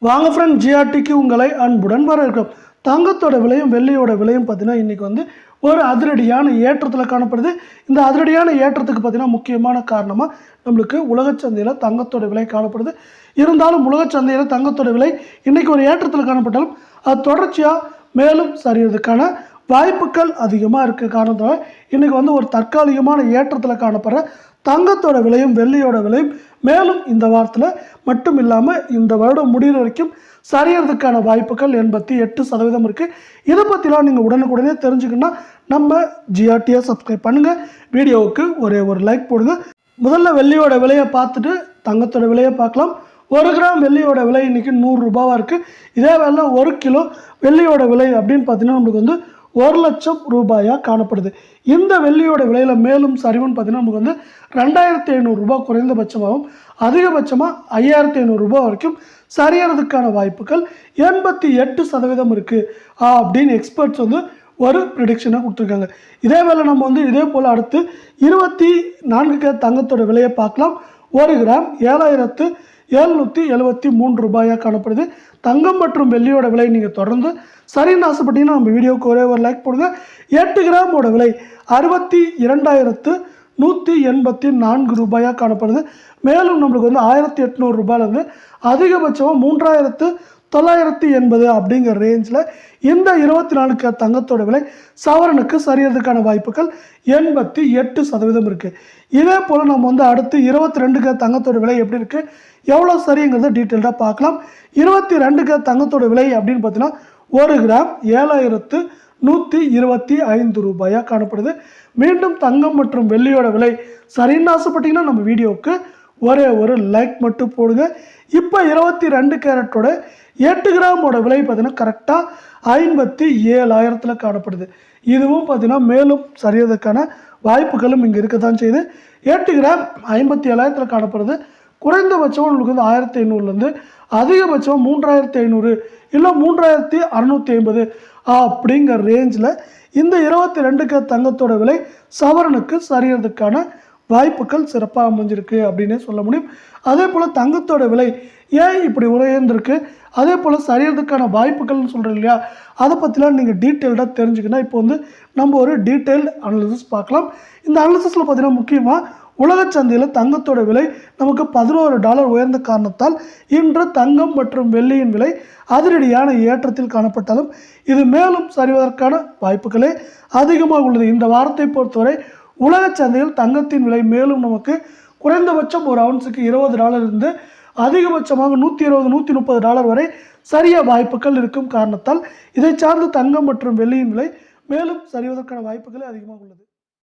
வாங்க ஃப்ரெண்ட், ஜிஆர்டிக்கு உங்களை அன்புடன் வரவேற்கிறோம். தங்கத்தோட விலையும் வெள்ளியோட விலையும் பார்த்தீங்கன்னா இன்றைக்கி வந்து ஒரு அதிரடியான ஏற்றத்தில் காணப்படுது. இந்த அதிரடியான ஏற்றத்துக்கு பார்த்தீங்கன்னா முக்கியமான காரணமாக நம்மளுக்கு உலகச்சந்தையில் தங்கத்தோட விலை காணப்படுது. இருந்தாலும் உலகச்சந்தையில் தங்கத்தோட விலை இன்றைக்கி ஒரு ஏற்றத்தில் காணப்பட்டாலும் அது தொடர்ச்சியாக மேலும் சரியறதுக்கான வாய்ப்புகள் அதிகமாக இருக்க காரணத்தால் இன்றைக்கி வந்து ஒரு தற்காலிகமான ஏற்றத்தில் காணப்படுற தங்கத்தோட விலையும் வெள்ளியோட விலையும் மேலும் இந்த வாரத்தில் மட்டும் இல்லாமல் இந்த வருடம் முடிகிற வரைக்கும் சரியறதுக்கான வாய்ப்புகள் 88% இருக்குது. இதை பற்றிலாம் நீங்கள் உடனுக்குடனே தெரிஞ்சுக்கணுன்னா நம்ம ஜிஆர்டியை சப்ஸ்கிரைப் பண்ணுங்கள், வீடியோவுக்கு ஒரு லைக் போடுங்க. முதல்ல வெள்ளியோட விலையை பார்த்துட்டு தங்கத்தோட விலையை பார்க்கலாம். 1 கிராம் வெள்ளியோட விலை இன்றைக்கி 100 ரூபாவாக இருக்குது. இதே வேலை 1 கிலோ வெள்ளியோட விலை அப்படின்னு பார்த்தீங்கன்னா நம்மளுக்கு வந்து 1 லட்சம் ரூபாயாக காணப்படுது. இந்த வெள்ளியோட விலையில் மேலும் சரிவுன்னு பார்த்தீங்கன்னா நமக்கு வந்து 2500 ரூபாய் குறைந்தபட்சமாகவும் அதிகபட்சமாக 5500 ரூபாய் வரைக்கும் சரியறதுக்கான வாய்ப்புகள் 88% இருக்குது அப்படின்னு எக்ஸ்பர்ட்ஸ் வந்து ஒரு ப்ரிடிக்ஷனை கொடுத்துருக்காங்க. இதே வேலை நம்ம வந்து இதே போல் அடுத்து 24 கேரட் தங்கத்தோட விலையை பார்க்கலாம். 1 கிராம் 7773 ரூபாயாக காணப்படுது. தங்கம் மற்றும் வெள்ளியோட விலை நீங்கள் தொடர்ந்து சரின்னு ஆசைப்பட்டீங்கன்னா நம்ம வீடியோவுக்கு ஒரு லைக் போடுங்க. 8 கிராமோட விலை 62,184 ரூபாயாக காணப்படுது. மேலும் நம்மளுக்கு வந்து 1800 ரூபாயிலேருந்து அதிகபட்சமாக 3980 அப்படிங்கிற ரேஞ்சில் இந்த 24 கேரட் தங்கத்தோட விலை சவரனுக்கு சரியறதுக்கான வாய்ப்புகள் 88% இருக்குது. இதே போல் நம்ம வந்து அடுத்து 22 கேரட் தங்கத்தோட விலை எப்படி இருக்குது, எவ்வளோ சரிங்கிறத டீட்டெயில்டாக பார்க்கலாம். 22 கேரட் தங்கத்தோட விலை அப்படின்னு பார்த்தீங்கன்னா 1 கிராம் 7125 ரூபாயாக காணப்படுது. மீண்டும் தங்கம் மற்றும் வெள்ளியோட விலை சரின்னு ஆசைப்பட்டீங்கன்னா நம்ம வீடியோவுக்கு ஒரு லைக் மட்டும் போடுங்க. இப்போ 22 கேரட்டோட 8 கிராமோட விலை பார்த்தீங்கன்னா கரெக்டாக 57,000 காணப்படுது. இதுவும் பார்த்தீங்கன்னா மேலும் சரியறதுக்கான வாய்ப்புகளும் இங்கே இருக்க தான் செய்யுது. 8 கிராம் 57,000 காணப்படுது. குறைந்தபட்சம் உங்களுக்கு வந்து 1500லேருந்து அதிகபட்சம் 3500 இல்லை 3650 அப்படிங்கிற ரேஞ்சில் இந்த 22 கேரட் தங்கத்தோட விலை சவரனுக்கு சரியறதுக்கான வாய்ப்புகள் சிறப்பாக அமைஞ்சிருக்கு அப்படின்னே சொல்ல முடியும். அதே போல் தங்கத்தோட விலை ஏன் இப்படி உயர்ந்திருக்கு, அதே போல் சரியறதுக்கான வாய்ப்புகள்னு சொல்கிறோம் இல்லையா, அதை பற்றிலாம் நீங்கள் டீட்டெயில்டாக தெரிஞ்சுக்கணும். இப்போ வந்து நம்ம ஒரு டீட்டெயில்டு அனாலிசிஸ் பார்க்கலாம். இந்த அனாலிசிஸில் பார்த்தீங்கன்னா முக்கியமாக உலகச்சந்தையில் தங்கத்தோட விலை நமக்கு $11 உயர்ந்த காரணத்தால் இன்று தங்கம் மற்றும் வெள்ளியின் விலை அதிரடியான ஏற்றத்தில் காணப்பட்டாலும் இது மேலும் சரிவதற்கான வாய்ப்புகளே அதிகமாக உள்ளது. இந்த வாரத்தை பொறுத்தவரை உலக சந்தையில் தங்கத்தின் விலை மேலும் நமக்கு குறைந்தபட்சம் ஒரு அவுன்ஸுக்கு $20 இருந்து அதிகபட்சமாக $120-130 வரை சரிய வாய்ப்புகள் இருக்கும் காரணத்தால் இதை சார்ந்து தங்கம் மற்றும் வெள்ளியின் விலை மேலும் சரிவதற்கான வாய்ப்புகளே அதிகமாக உள்ளது.